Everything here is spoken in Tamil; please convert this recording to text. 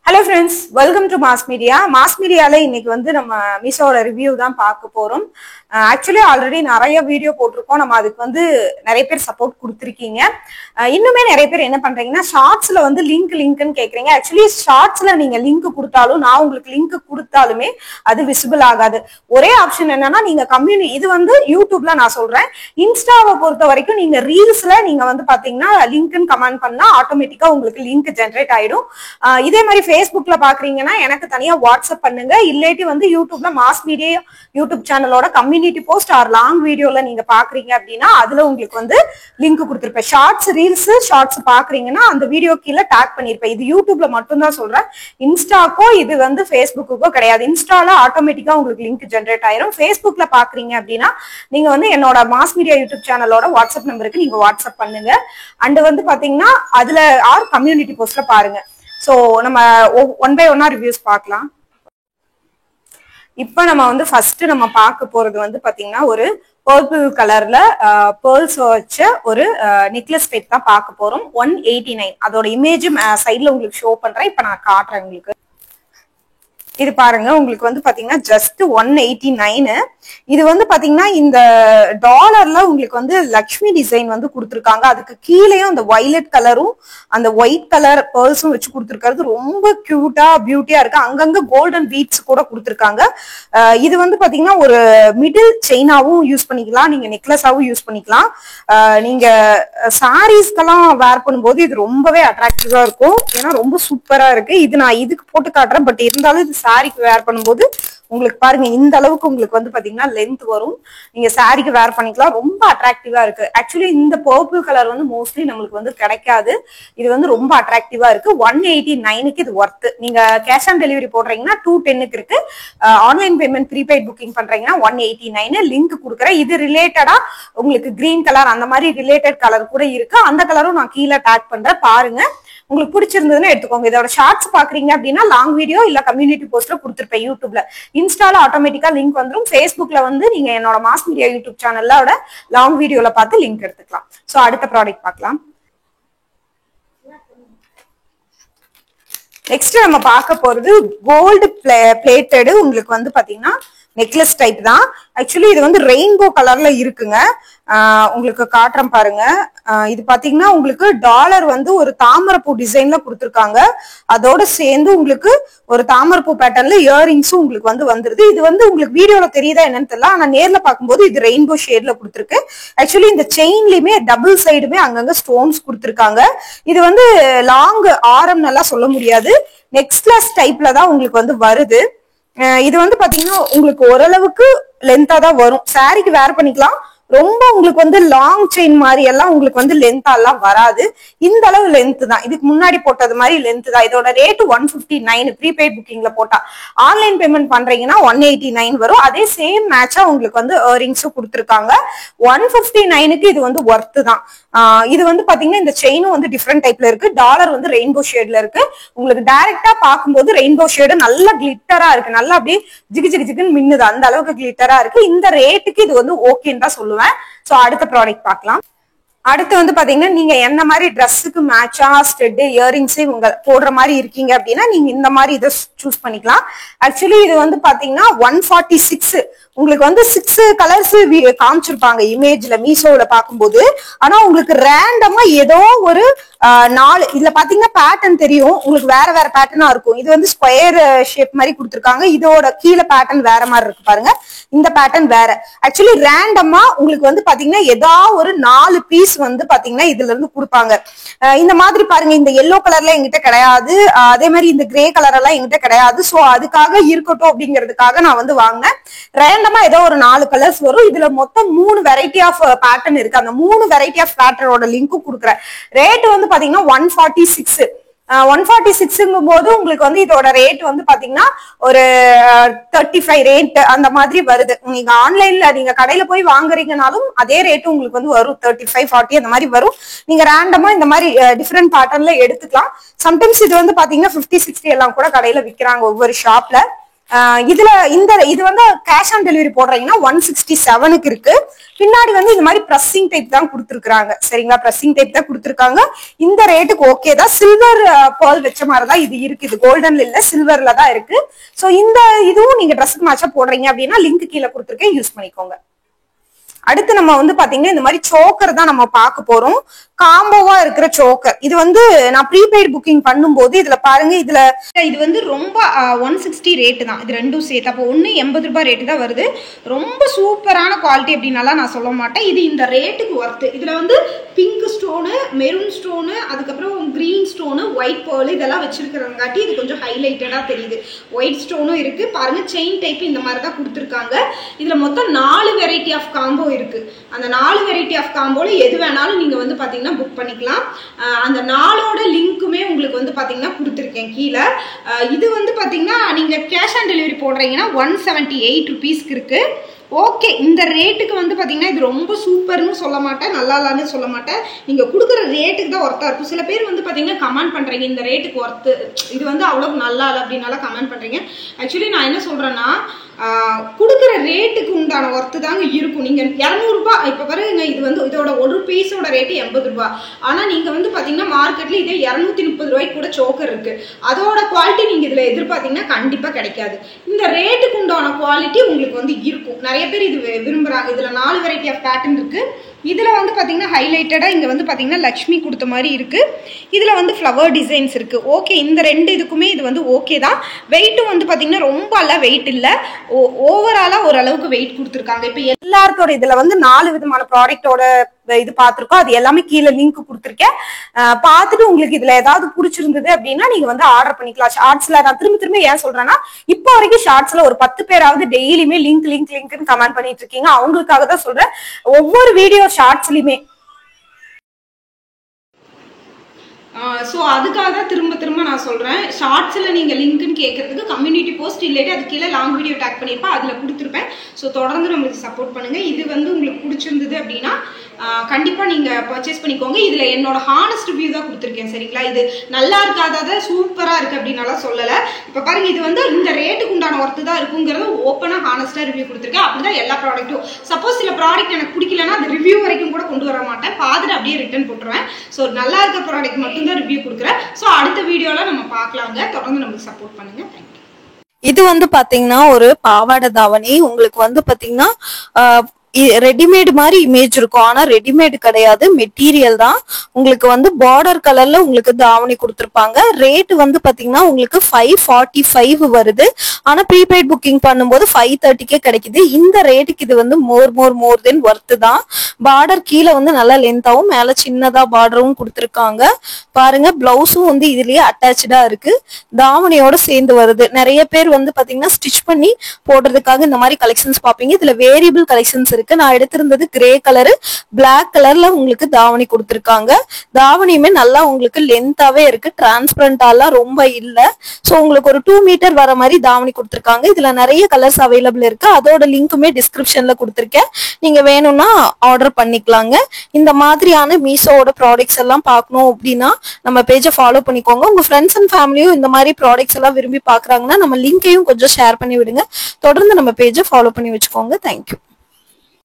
Hello friends, welcome to Mass Media. Mass Media la இன்னைக்கு வந்து நம்ம மீஷோட ரிவ்யூ தான் பார்க்க போறோம். ஆக்சுவலி ஆல்ரெடி நிறைய வீடியோ போட்டிருக்கோம். நம்ம அதுக்கு வந்து நிறைய பேர் சப்போர்ட் கொடுத்துருக்கீங்க. இன்னுமே நிறைய பேர் என்ன பண்றீங்கன்னா ஷார்ட்ஸ்ல வந்து லிங்க்னு கேக்குறீங்க. ஆக்சுவலி ஷார்ட்ஸ்ல நீங்க லிங்க் கொடுத்தாலும் நான் உங்களுக்கு லிங்க் கொடுத்தாலுமே அது விசிபிள் ஆகாது. ஒரே ஆப்ஷன் என்னன்னா நீங்க இது வந்து யூடியூப்ல நான் சொல்றேன். இன்ஸ்டாவை பொறுத்த வரைக்கும் நீங்க ரீல்ஸ்ல நீங்க வந்து பாத்தீங்கன்னா லிங்க்னு கமெண்ட் பண்ணா ஆட்டோமேட்டிக்கா உங்களுக்கு லிங்க் ஜென்ரேட் ஆயிடும். இதே மாதிரி ஃபேஸ்புக்ல பாக்குறீங்கன்னா எனக்கு தனியா வாட்ஸ்அப் பண்ணுங்க. இல்லாட்டி வந்து யூடியூப்ல மாஸ் மீடியா யூடியூப் சேனலோட கம்யூனிட்டி போஸ்ட் ஆர் லாங் வீடியோல நீங்க பாக்குறீங்க அப்படின்னா அதுல உங்களுக்கு வந்து லிங்க் கொடுத்திருப்பேன். ஷார்ட்ஸ் பாக்குறீங்கன்னா அந்த வீடியோ கீழே டேக் பண்ணிருப்பேன். இது யூடியூப்ல மட்டும் தான் சொல்றேன். இன்ஸ்டாக்கோ இது வந்து ஃபேஸ்புக்கோ கிடையாது. இன்ஸ்டால ஆட்டோமேட்டிக்கா உங்களுக்கு லிங்க் ஜென்ரேட் ஆயிரும். ஃபேஸ்புக்ல பாக்குறீங்க அப்படின்னா நீங்க வந்து என்னோட மாஸ் மீடியா யூடியூப் சேனலோட வாட்ஸ்அப் நம்பருக்கு நீங்க வாட்ஸ்அப் பண்ணுங்க. அண்ட் வந்து பாத்தீங்கன்னா அதுல ஆர் கம்யூனிட்டி போஸ்ட்ல பாருங்க. சோ நம்ம ஒன் பை ஒன்னா ரிவ்யூஸ் பார்க்கலாம். இப்ப நம்ம வந்து ஃபர்ஸ்ட் நம்ம பார்க்க போறது வந்து பாத்தீங்கன்னா ஒரு பர்பிள் கலர்ல பேர்ல்ஸ் வச்ச ஒரு நெக்லஸ் டைப் தான் பார்க்க போறோம். 189 அதோட இமேஜ் சைட்ல உங்களுக்கு ஷோ பண்றேன். இப்ப நான் காட்டுறேன் உங்களுக்கு. இது பாருங்க, உங்களுக்கு வந்து பாத்தீங்கன்னா ஜஸ்ட் 189. இது வந்து பாத்தீங்கன்னா இந்த டாலர்ல உங்களுக்கு வந்து லக்ஷ்மி டிசைன் வந்து கொடுத்துருக்காங்க. அதுக்கு கீழேயும் அந்த வயலட் கலரும் அந்த ஒயிட் கலர் பேர்ல்ஸும் வச்சு கொடுத்துருக்கிறது ரொம்ப கியூட்டா பியூட்டியா இருக்கு. அங்கங்க கோல்டன் பீட்ஸ் கூட கொடுத்துருக்காங்க. இது வந்து பாத்தீங்கன்னா ஒரு மிடில் செயினாவும் யூஸ் பண்ணிக்கலாம், நீங்க நெக்லஸாவும் யூஸ் பண்ணிக்கலாம். நீங்க சாரீஸ்க்கெல்லாம் வேர் பண்ணும்போது இது ரொம்பவே அட்ராக்டிவா இருக்கும். ஏன்னா ரொம்ப சூப்பரா இருக்கு. இது நான் இதுக்கு போட்டு காட்டுறேன். பட் இருந்தாலும் இது சாரிக்கு வேர் பண்ணும்போது உங்களுக்கு பாருங்க இந்த அளவுக்கு உங்களுக்கு வந்து பாத்தீங்கன்னா லென்த் வரும். நீங்க சாரிக்கு வேர் பண்ணிக்கலாம். ரொம்ப அட்ராக்டிவா இருக்கு. ஆக்சுவலி இந்த பர்பிள் கலர் வந்து மோஸ்ட்லி நம்மளுக்கு வந்து கிடைக்காது. இது வந்து ரொம்ப அட்ராக்டிவா இருக்கு. 189க்கு இது ஒர்த். நீங்க கேஷ் ஆன் டெலிவரி போடுறீங்கன்னா 210க்கு இருக்கு. ஆன்லைன் பேமெண்ட் ப்ரீபெய்ட் புக்கிங் பண்றீங்கன்னா 189 லிங்க் கொடுக்குறேன். இது ரிலேட்டடா உங்களுக்கு கிரீன் கலர் அந்த மாதிரி ரிலேட்டட் கலர் கூட இருக்கு. அந்த கலரும் நான் கீழே டேக் பண்றேன், பாருங்க. உங்களுக்கு பிடிச்சிருந்ததுன்னு எடுத்துக்கோங்க. இதோட ஷார்ட்ஸ் பாக்குறீங்க அப்படின்னா லாங் வீடியோ இல்ல கம்யூனிட்டி போஸ்ட்ல கொடுத்துருப்பேன். யூடியூப்ல இன்ஸ்டால ஆட்டோமேட்டிக்கா லிங்க் வந்துடும். ஃபேஸ்புக்ல வந்து நீங்க என்னோட மாஸ் மீடியா யூடியூப் சேனலோட லாங் வீடியோல பார்த்து லிங்க் எடுத்துக்கலாம். சோ அடுத்த ப்ராடக்ட் பார்க்கலாம். நெக்ஸ்ட் நம்ம பார்க்க போறது கோல்டு பிளேட்டடு உங்களுக்கு வந்து பாத்தீங்கன்னா நெக்லஸ் டைப் தான். ஆக்சுவலி இது வந்து ரெயின்போ கலர்ல இருக்குங்க. உங்களுக்கு காட்டுறேன் பாருங்க. இது பாத்தீங்கன்னா உங்களுக்கு டாலர் வந்து ஒரு தாமரைப்பூ டிசைன்ல கொடுத்துருக்காங்க. அதோட சேர்ந்து உங்களுக்கு ஒரு தாமரைப்பூ பேட்டர்ன்ல இயரிங்ஸும் உங்களுக்கு வந்து வந்துருது. இது வந்து உங்களுக்கு வீடியோல தெரியுதா என்னன்னு தெரியல, ஆனா நேர்ல பார்க்கும்போது இது ரெயின்போ ஷேட்ல கொடுத்துருக்கு. ஆக்சுவலி இந்த செயின்லயுமே டபுள் சைடுமே அங்கங்க ஸ்டோன்ஸ் கொடுத்துருக்காங்க. இது வந்து லாங் ஆரம் நல்லா சொல்ல முடியாது, நெக்லஸ் டைப்ல தான் உங்களுக்கு வந்து வருது. இது வந்து பாத்தீங்கன்னா உங்களுக்கு ஓரளவுக்கு லென்த்தா தான் வரும். சாரிக்கு வேர் பண்ணிக்கலாம். ரொம்ப உங்களுக்கு வந்து லாங் செயின் மாதிரி எல்லாம் உங்களுக்கு வந்து லென்த்தா எல்லாம் வராது. இந்த அளவு லென்த் தான். இதுக்கு முன்னாடி போட்டது மாதிரி லென்த் தான். இதோட ரேட் 159 ப்ரீபெய்ட் புக்கிங்ல போட்டா. ஆன்லைன் பேமெண்ட் பண்றீங்கன்னா 189 வரும். அதே சேம் மேட்சா உங்களுக்கு வந்து இயரிங்ஸும் கொடுத்துருக்காங்க. 159க்கு இது வந்து ஒர்த்து தான். இது வந்து பாத்தீங்கன்னா இந்த செயினும் வந்து டிஃப்ரெண்ட் டைப்ல இருக்கு. டாலர் வந்து ரெயின்போ ஷேட்ல இருக்கு. உங்களுக்கு டைரக்டா பார்க்கும்போது ரெயின்போ ஷேடு நல்லா கிளிட்டரா இருக்கு. நல்லா அப்படியே ஜிகு ஜிகு ஜிகுன்னு மின்னுது. அந்த அளவுக்கு கிளிட்டரா இருக்கு. இந்த ரேட்டுக்கு இது வந்து ஓகேன்னு தான் சொல்லுவேன். சோ அடுத்த ப்ராடக்ட் பார்க்கலாம். அடுத்து வந்து பாத்தீங்கன்னா நீங்க என்ன மாதிரி ட்ரெஸ்ஸுக்கு மேட்சா ஸ்டெட் இயரிங்ஸ் உங்க போடுற மாதிரி இருக்கீங்க அப்படின்னா நீங்க இந்த மாதிரி இதை சூஸ் பண்ணிக்கலாம். ஆக்சுவலி இது வந்து பாத்தீங்கன்னா 146 உங்களுக்கு வந்து 6 கலர்ஸ் காமிச்சிருப்பாங்க இமேஜ்ல மீஷோல பார்க்கும்போது. ஆனா உங்களுக்கு ரேண்டமா ஏதோ ஒரு 4 இதுல பாத்தீங்கன்னா பேட்டர்ன் தெரியும். உங்களுக்கு வேற வேற பேட்டர்னா இருக்கும். இது வந்து ஸ்கொயர் ஷேப் மாதிரி கொடுத்துருக்காங்க. இதோட கீழே பேட்டர்ன் வேற மாதிரி இருக்கு பாருங்க. இந்த பேட்டர்ன் வேற. ஆக்சுவலி ரேண்டமா உங்களுக்கு வந்து பாத்தீங்கன்னா ஏதாவது ஒரு 4 பீஸ் வந்து பாத்தீங்கன்னா இதுல இருந்து கொடுப்பாங்க. இந்த மாதிரி பாருங்க, இந்த எல்லோ கலர்ல என்கிட்ட கிடையாது. அதே மாதிரி இந்த கிரே கலர் எல்லாம் என்கிட்ட கிடையாது. சோ அதுக்காக இருக்கட்டும் அப்படிங்கிறதுக்காக நான் வந்து வாங்கினேன். ரேண்டமா ஏதோ ஒரு 4 கலர்ஸ் வரும். இதுல மொத்தம் 3 வெரைட்டி ஆஃப் பேட்டர்ன் இருக்கு. அந்த 3 வெரைட்டி ஆஃப் பேட்டர்னோட லிங்க்கும் கொடுக்குறேன். ரேட் வந்து பாத்தீங்கன்னா 146. 146ங்கும் போது உங்களுக்கு வந்து இதோட ரேட் வந்து பாத்தீங்கன்னா ஒரு 35 ரேட் அந்த மாதிரி வருது. நீங்க ஆன்லைன்ல நீங்க கடையில போய் வாங்குறீங்கனாலும் அதே ரேட்டு உங்களுக்கு வந்து வரும். 35, 40 அந்த மாதிரி வரும். நீங்க ரேண்டமா இந்த மாதிரி டிஃப்ரெண்ட் பேட்டர்ன்ல எடுத்துக்கலாம். சம்டைம்ஸ் இது வந்து பாத்தீங்கன்னா 50, 60 எல்லாம் கூட கடையில விற்கிறாங்க ஒவ்வொரு ஷாப்ல. இதுல இது வந்து கேஷ் ஆன் டெலிவரி போடுறீங்கன்னா 167க்கு இருக்கு. பின்னாடி வந்து இந்த மாதிரி பிரஸ்ஸிங் டைப் தான் கொடுத்துருக்காங்க. சரிங்களா, பிரஸ்ஸிங் டைப் தான் கொடுத்துருக்காங்க. இந்த ரேட்டுக்கு ஓகே தான். சில்வர் பேர்ல் வச்ச மாதிரி தான் இது இருக்கு. இது கோல்டன்ல இல்ல, சில்வர்ல தான் இருக்கு. சோ இந்த இதுவும் நீங்க ட்ரெஸ்க்கு மேட்சா போடுறீங்க அப்படின்னா லிங்க் கீழே கொடுத்துருக்கேன், யூஸ் பண்ணிக்கோங்க. அடுத்து நம்ம வந்து பாத்தீங்கன்னா இந்த மாதிரி சோக்கர் தான் நம்ம பார்க்க போறோம். காம்போவா இருக்கிற சோக்கர். இது வந்து நான் ப்ரீபெய்ட் புக்கிங் பண்ணும்போது இதுல பாருங்க, இது வந்து ரொம்ப 160 ரேட்டு தான். இது ரெண்டும் சேர்த்து அப்போ 80 ரூபாய் ரேட்டு தான் வருது. ரொம்ப சூப்பரான குவாலிட்டி அப்படின்னாலாம் நான் சொல்ல மாட்டேன். இது இந்த ரேட்டுக்கு ஒர்த்து. இதுல வந்து பிங்க் ஸ்டோனு, மெரூன் ஸ்டோனு, அதுக்கப்புறம் கிரீன் ஸ்டோனு, ஒயிட் பேர்ல் இதெல்லாம் வச்சிருக்கிறங்காட்டி இது கொஞ்சம் ஹைலைட்டடா தெரியுது. ஒயிட் ஸ்டோனும் இருக்கு பாருங்க. செயின் டைப் இந்த மாதிரி தான் கொடுத்துருக்காங்க. இதுல மொத்தம் 4 வெரைட்டி ஆஃப் காம்போ இருக்கு. அந்த 4 வெரைட்டி ஆஃப் காம்போல எது வேணாலும் நீங்க வந்து பாத்தீங்கன்னா புக் பண்ணிக்கலாம். அந்த 4ஓட லிங்க்குமே உங்களுக்கு வந்து பாத்தீங்கன்னா கொடுத்துருக்கேன் கீழே. இது வந்து பாத்தீங்கன்னா நீங்க கேஷ் ஆன் டெலிவரி போடுறீங்கன்னா 178 ருபீஸ்க்கு இருக்கு. ஓகே, இந்த ரேட்டுக்கு வந்து பாத்தீங்கன்னா இது ரொம்ப சூப்பர்னு சொல்ல மாட்டேன், நல்லா இல்லன்னு சொல்ல மாட்டேன். நீங்க கொடுக்குற ரேட்டுக்கு தான் ஒர்த்தா இருக்கும். சில பேர் வந்து பாத்தீங்கன்னா கமெண்ட் பண்றீங்க இந்த ரேட்டுக்கு ஒர்த்து, இது வந்து அவ்வளவு நல்லா இல்லை அப்படின்னால கமெண்ட் பண்றீங்க. ஆக்சுவலி நான் என்ன சொல்றேன்னா கொடுக்குற ரேட்டுக்கு உண்டான ஒர்த்து தாங்க இருக்கும். நீங்க 200 ரூபாய் இப்ப பாருங்க, இது வந்து இதோட ஒரு பீஸோட ரேட்டு 80 ரூபாய். ஆனா நீங்க வந்து பாத்தீங்கன்னா மார்க்கெட்ல இதே 230 ரூபாய்க்கு கூட சோக்கர் இருக்கு. அதோட குவாலிட்டி நீங்க இதுல எதிர்பார்த்தீங்கன்னா கண்டிப்பா கிடைக்காது. இந்த ரேட்டுக்கு உண்டான குவாலிட்டி உங்களுக்கு வந்து இருக்கும். நிறைய பேர் இது விரும்புறாங்க. இதுல 4 வெரைட்டி ஆஃப் பேட்டர்ன் இருக்கு. இதுல வந்து பாத்தீங்கன்னா ஹைலைட்டடா இங்க வந்து பாத்தீங்கன்னா லக்ஷ்மி கொடுத்த மாதிரி இருக்கு. இதுல வந்து ஃப்ளவர் டிசைன்ஸ் இருக்கு. ஓகே, இந்த ரெண்டு இதுக்குமே இது வந்து ஓகே தான். வெயிட்டும் வந்து பாத்தீங்கன்னா ரொம்ப எல்லாம் வெயிட் இல்ல, ஓவராலா ஓரளவுக்கு வெயிட் கொடுத்துருக்காங்க. இப்ப எல்லாத்தோட இதுல வந்து 4 விதமான ப்ராடக்டோட இது பார்த்திருக்கோம். அது எல்லாமே கீழே லிங்க் கொடுத்துருக்கேன். பார்த்துட்டு உங்களுக்கு இதுல ஏதாவது பிடிச்சிருந்தது அப்படின்னா நீங்க வந்து ஆர்டர் பண்ணிக்கலாம். ஷார்ட்ஸ்ல நான் திரும்ப ஏன் சொல்றேன்னா, இப்போ வரைக்கும் ஷார்ட்ஸ்ல ஒரு 10 பேராவது டெய்லியுமே லிங்க்னு கமெண்ட் பண்ணிட்டு இருக்கீங்க. அவங்களுக்காக தான் சொல்றேன். ஒவ்வொரு வீடியோ ஷார்ட்ஸ்லயுமே ஸோ அதுக்காக தான் திரும்ப நான் சொல்றேன். ஷார்ட்ஸ்ல நீங்க லிங்க்னு கேட்கறதுக்கு கம்யூனிட்டி போஸ்ட் இல்லாட்டி அது கீழே லாங் வீடியோ டேக் பண்ணிருப்பேன், அதுல கொடுத்துருப்பேன். ஸோ தொடர்ந்து நம்மளுக்கு சப்போர்ட் பண்ணுங்க. இது வந்து உங்களுக்கு பிடிச்சிருந்தது அப்படின்னா கண்டிப்பா நீங்க பர்ச்சேஸ் பண்ணிக்கோங்க. இதுல என்னோட ஹானஸ்ட் ரிவ்யூ தான் கொடுத்துருக்கேன். சரிங்களா, இது நல்லா இருக்காத சூப்பரா இருக்கு அப்படின்னால சொல்லல. இப்ப பாருங்க, இது வந்து இந்த ரேட்டுக்கு உண்டான ஒர்த்து தான் இருக்குங்கிறத ஓப்பனா ஹானஸ்டா ரிவ்யூ கொடுத்துருக்கேன். அப்படிதான் எல்லா ப்ராடக்ட்டும். சப்போஸ் சில ப்ராடக்ட் எனக்கு பிடிக்கலன்னா அது ரிவ்யூ வரைக்கும் கூட கொண்டு வர மாட்டேன், பார்த்துட்டு அப்படியே ரிட்டர்ன் போட்டுருவேன். ஸோ நல்லா இருக்க ப்ராடக்ட் மட்டும் தான் ரிவ்யூ கொடுக்குறேன். ஸோ அடுத்த வீடியோல நம்ம பார்க்கலாங்க. தொடர்ந்து நமக்கு சப்போர்ட் பண்ணுங்க. தேங்க்யூ. இது வந்து பாத்தீங்கன்னா ஒரு பாவாடை தாவணி. உங்களுக்கு வந்து பாத்தீங்கன்னா ரெடிமேட் மாதிரி இமேஜ் இருக்கும், ஆனா ரெடிமேட் கிடையாது, மெட்டீரியல் தான். உங்களுக்கு வந்து பார்டர் கலர்ல உங்களுக்கு தாவணி கொடுத்துருப்பாங்க. ரேட் வந்து பாத்தீங்கன்னா உங்களுக்கு 545 வருது. ஆனா ப்ரீபெய்ட் புக்கிங் பண்ணும்போது 530க்கே கிடைக்குது. இந்த ரேட்டுக்கு இது வந்து மோர் தென் ஒர்த்து தான். பார்டர் கீழே வந்து நல்லா லென்த்தாவும் மேல சின்னதா பார்டரும் கொடுத்துருக்காங்க. பாருங்க, பிளவுஸும் வந்து இதுலயே அட்டாச்சா இருக்கு, தாவணியோட சேர்ந்து வருது. நிறைய பேர் வந்து பாத்தீங்கன்னா ஸ்டிச் பண்ணி போடுறதுக்காக இந்த மாதிரி கலெக்ஷன்ஸ் பாப்பீங்க. இதுல வேரியபிள் கலெக்ஷன்ஸ் இருக்கு. நான் எடுத்திருந்தது கிரே கலரு, பிளாக் கலர்ல உங்களுக்கு தாவணி கொடுத்துருக்காங்க. தாவணியுமே நல்லா உங்களுக்கு லென்த்தாவே இருக்கு, டிரான்ஸ்பரண்டாலாம் ரொம்ப இல்ல. சோ உங்களுக்கு ஒரு 2 மீட்டர் வர மாதிரி தாவணி கொடுத்துருக்காங்க. இதுல நிறைய கலர்ஸ் அவைலபிள் இருக்கு. அதோட லிங்க்குமே டிஸ்கிரிப்ஷன்ல கொடுத்துருக்கேன், நீங்க வேணும்னா ஆர்டர் பண்ணிக்கலாங்க. இந்த மாதிரியான மீஷோவோட ப்ராடக்ட்ஸ் எல்லாம் பார்க்கணும் அப்படின்னா நம்ம பேஜை ஃபாலோ பண்ணிக்கோங்க. உங்க ஃப்ரெண்ட்ஸ் அண்ட் ஃபேமிலியும் இந்த மாதிரி ப்ராடக்ட்ஸ் எல்லாம் விரும்பி பாக்குறாங்கன்னா நம்ம லிங்கையும் கொஞ்சம் ஷேர் பண்ணி விடுங்க. தொடர்ந்து நம்ம பேஜை ஃபாலோ பண்ணி வச்சுக்கோங்க. தேங்க்யூ.